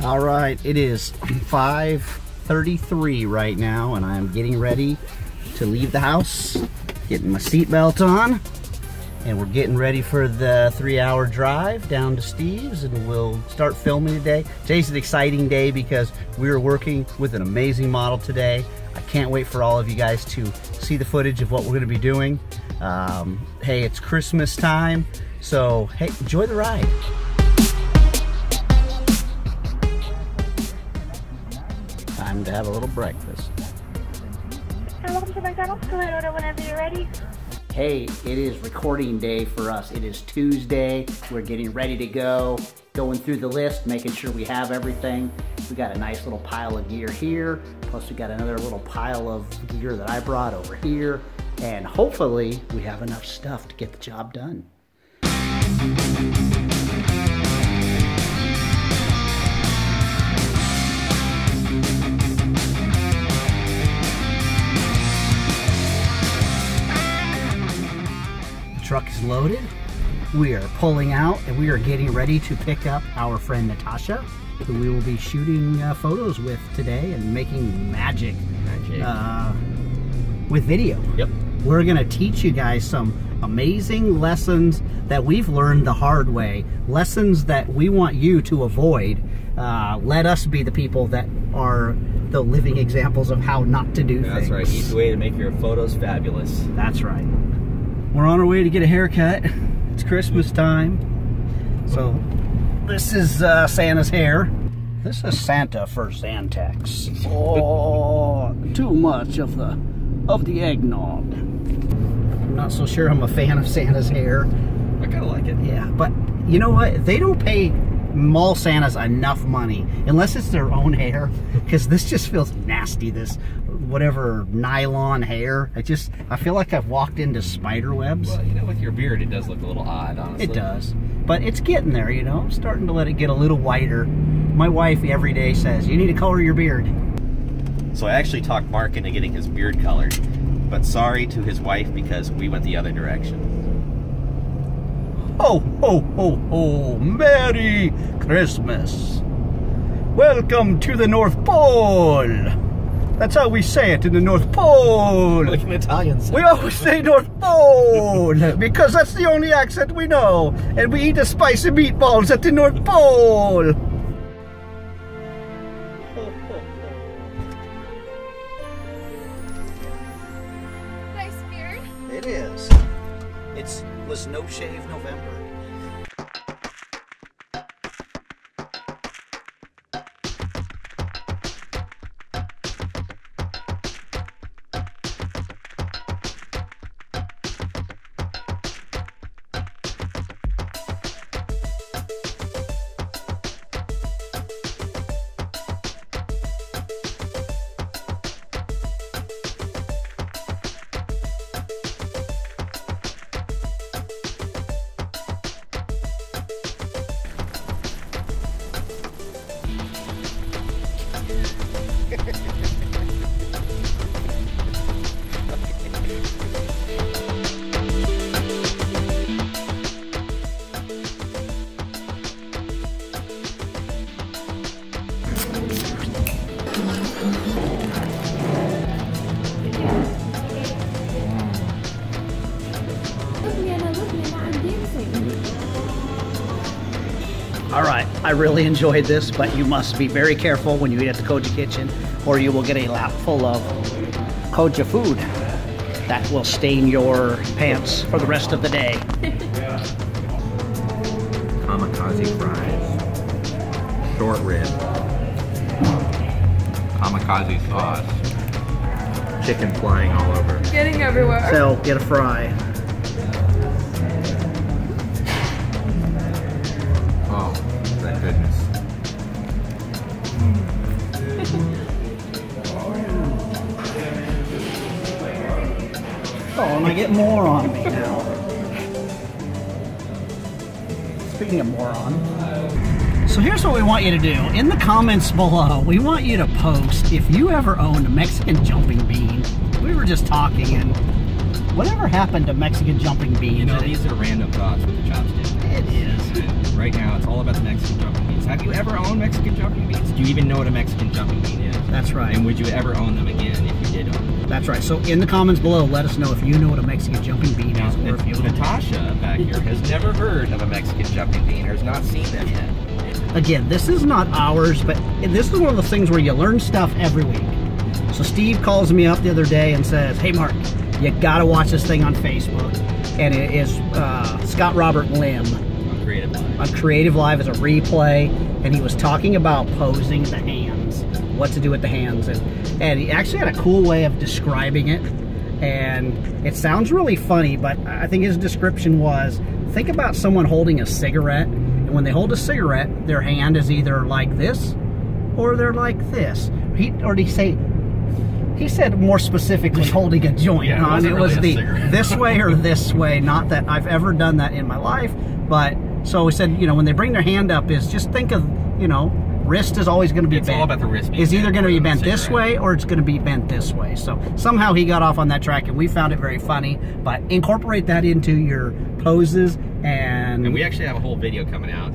All right, it is 5:33 right now, and I'm getting ready to leave the house, getting my seatbelt on, and we're getting ready for the 3-hour drive down to Steve's, and we'll start filming today. Today's an exciting day because we're working with an amazing model today. I can't wait for all of you guys to see the footage of what we're gonna be doing. Hey, it's Christmas time, so hey, enjoy the ride. Time to have a little breakfast. Welcome to McDonald's. Go ahead and order whenever you're ready. Hey, it is recording day for us. It is Tuesday. We're getting ready to go. Going through the list, making sure we have everything. We got a nice little pile of gear here. Plus we got another little pile of gear that I brought over here. And hopefully we have enough stuff to get the job done. Truck is loaded. We are pulling out and we are getting ready to pick up our friend Natasha, who we will be shooting photos with today and making magic. With video. Yep. We're gonna teach you guys some amazing lessons that we've learned the hard way, lessons that we want you to avoid. Let us be the people that are the living examples of how not to do things. That's right, easy way to make your photos fabulous. That's right. We're on our way to get a haircut. It's Christmas time. So this is Santa's hair. This is Santa for Zantex. Oh, too much of the eggnog. I'm not so sure I'm a fan of Santa's hair. I kind of like it. Yeah, but you know what? They don't pay mall Santas enough money unless it's their own hair, because this just feels nasty. This whatever nylon hair. I feel like I've walked into spider webs. Well, you know, with your beard, it does look a little odd, honestly. It does, but it's getting there, you know. I'm starting to let it get a little whiter. My wife every day says, you need to color your beard. So I actually talked Mark into getting his beard colored, but sorry to his wife because we went the other direction. Ho, ho, ho, ho, Merry Christmas. Welcome to the North Pole. That's how we say it in the North Pole. Like an Italian song. We always say North Pole because that's the only accent we know. And we eat the spicy meatballs at the North Pole. Nice beard. It is. It was no shave November. All right, I really enjoyed this, but you must be very careful when you eat at the Koja kitchen, or you will get a lap full of Koja food that will stain your pants for the rest of the day. Kamikaze fries. Short rib. Kamikaze sauce. Chicken flying all over. Getting everywhere. So, get a fry. Oh, thank goodness. Oh, and I get more on me now. Speaking of moron. So here's what we want you to do. In the comments below, we want you to post if you ever owned a Mexican jumping bean. We were just talking, and whatever happened to Mexican jumping beans? You know, these are random thoughts with the chopstick. It is. And right now, it's all about the Mexican jumping beans. Have you ever owned Mexican jumping beans? Do you even know what a Mexican jumping bean is? That's right. And would you ever own them again if you did own them? That's right. So in the comments below, let us know if you know what a Mexican jumping bean is, or if you Natasha back here has never heard of a Mexican jumping bean or has not seen them yet. Again, this is not ours, but this is one of those things where you learn stuff every week. So Steve calls me up the other day and says, hey Mark, you gotta watch this thing on Facebook. And it is Scott Robert Lim On Creative Live. on Creative Live as a replay, and he was talking about posing the hands, what to do with the hands, and he actually had a cool way of describing it, and it sounds really funny, but I think his description was, think about someone holding a cigarette, and when they hold a cigarette, their hand is either like this, or they're like this. He said more specifically holding a joint. Yeah, it was really the this way or this way. Not that I've ever done that in my life, but so he said, you know, when they bring their hand up, is just think of, you know, wrist is always going to be bent. It's all about the wrist. It's either going to be bent this way or it's going to be bent this way. So somehow he got off on that track, and we found it very funny. But incorporate that into your poses, and we actually have a whole video coming out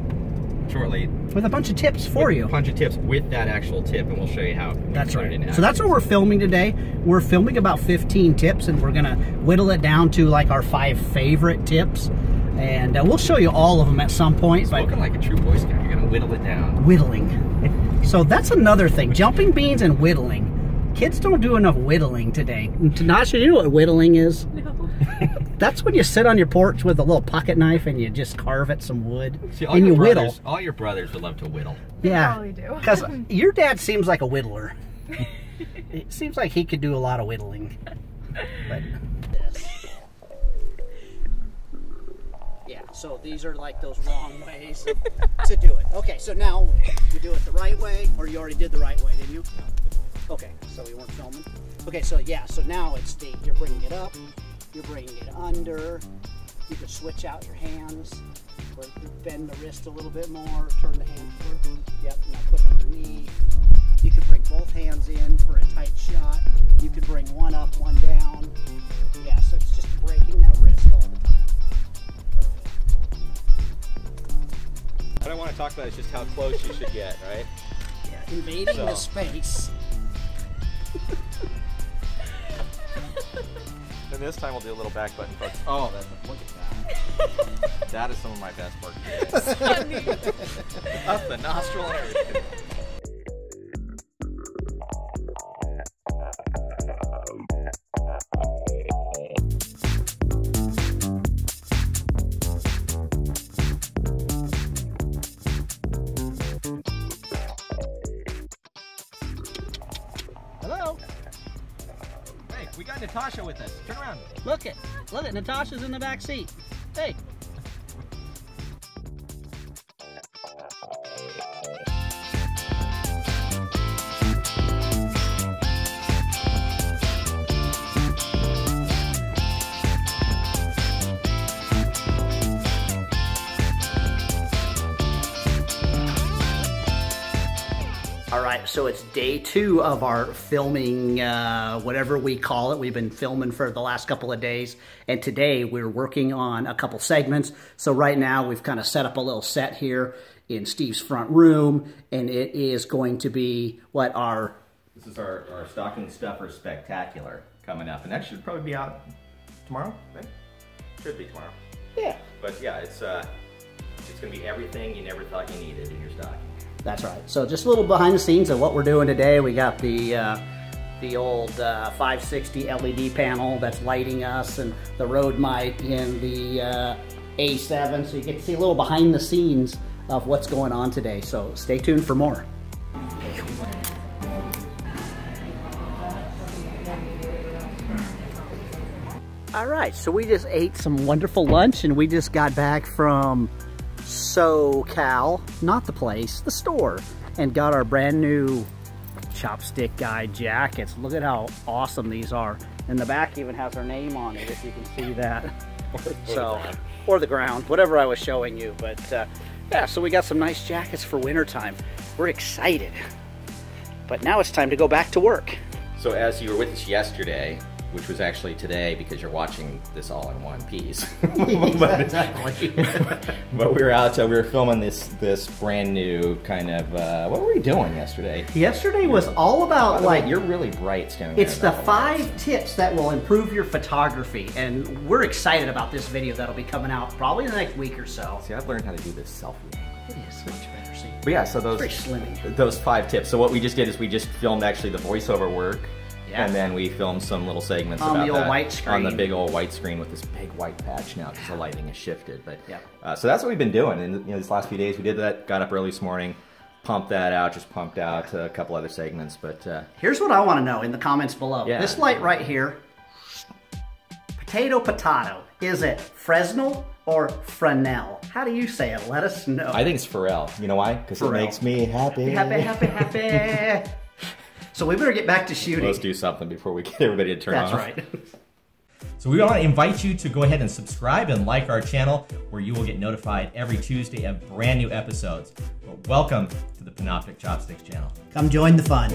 shortly with a bunch of tips for you. A bunch of tips with that actual tip, and we'll show you how. That's right. So that's what we're filming today. We're filming about 15 tips, and we're gonna whittle it down to like our 5 favorite tips, and we'll show you all of them at some point. Spoken like a true Boy Scout, you're gonna whittle it down. Whittling. So that's another thing. Jumping beans and whittling. Kids don't do enough whittling today. Tanasha, you know what whittling is? No. That's when you sit on your porch with a little pocket knife and you just carve at some wood. See, and you whittle. All your brothers would love to whittle. Yeah, probably do. because your dad seems like a whittler. It seems like he could do a lot of whittling. But yeah, so these are like those wrong ways to do it. Okay, so now we do it the right way, or you already did the right way, didn't you? Okay, so we weren't filming. Okay, so yeah, so now it's you're bringing it up, you're bringing it under. You can switch out your hands, or bend the wrist a little bit more, turn the hand forward. Yep, now put it underneath. You could bring both hands in for a tight shot. You could bring one up, one down. Yeah, so it's just breaking that wrist all the time. What I want to talk about is just how close you should get, right? Yeah, invading the space. And this time we'll do a little back button focus. Oh, look at that. That is some of my best work. Up the nostril and everything. Hello. Hey, we got Natasha with us. Turn around. Look it. Natasha's in the back seat. Hey. All right, so it's day 2 of our filming, whatever we call it. We've been filming for the last couple of days, and today we're working on a couple segments. So right now we've kind of set up a little set here in Steve's front room, and it is going to be what our... This is our stocking stuffer spectacular coming up, and that should probably be out tomorrow, right? Should be tomorrow. Yeah. But yeah, it's going to be everything you never thought you needed in your stocking. That's right. So just a little behind the scenes of what we're doing today. We got the old 560 LED panel that's lighting us, and the Rode mic in the A7. So you get to see a little behind the scenes of what's going on today. So stay tuned for more. All right, so we just ate some wonderful lunch, and we just got back from SoCal, not the place, the store, and got our brand new Chopstick Guy jackets. Look at how awesome these are. And the back even has our name on it, if you can see that. Or the ground, whatever I was showing you. But yeah, so we got some nice jackets for wintertime. We're excited. But now it's time to go back to work. So as you were with us yesterday, which was actually today because you're watching this all in one piece. Exactly. But we were out, we were filming this brand new kind of, what were we doing yesterday? Yesterday was all about like... You're really bright standing there. It's the 5 tips that will improve your photography, and we're excited about this video that'll be coming out probably in the next week or so. See, I've learned how to do this selfie. It is much better, see. But yeah, so those, it's very slimming. Those 5 tips. So what we just did is we just filmed actually the voiceover work. Yeah. And then we filmed some little segments on about the old that white screen. on the big old white screen with this big white patch now because the lighting has shifted. But yeah. So that's what we've been doing. And these last few days we did that. Got up early this morning, pumped that out, just pumped out a couple other segments. But here's what I want to know in the comments below. Yeah. This light right here, potato. Is it Fresnel or Fresnel? How do you say it? Let us know. I think it's Pharrell. You know why? Because it makes me happy. Happy. So we better get back to shooting. Let's do something before we get everybody to turn off. That's right. So we want to invite you to go ahead and subscribe and like our channel, where you will get notified every Tuesday of brand new episodes. But welcome to the Panoptic Chopsticks channel. Come join the fun.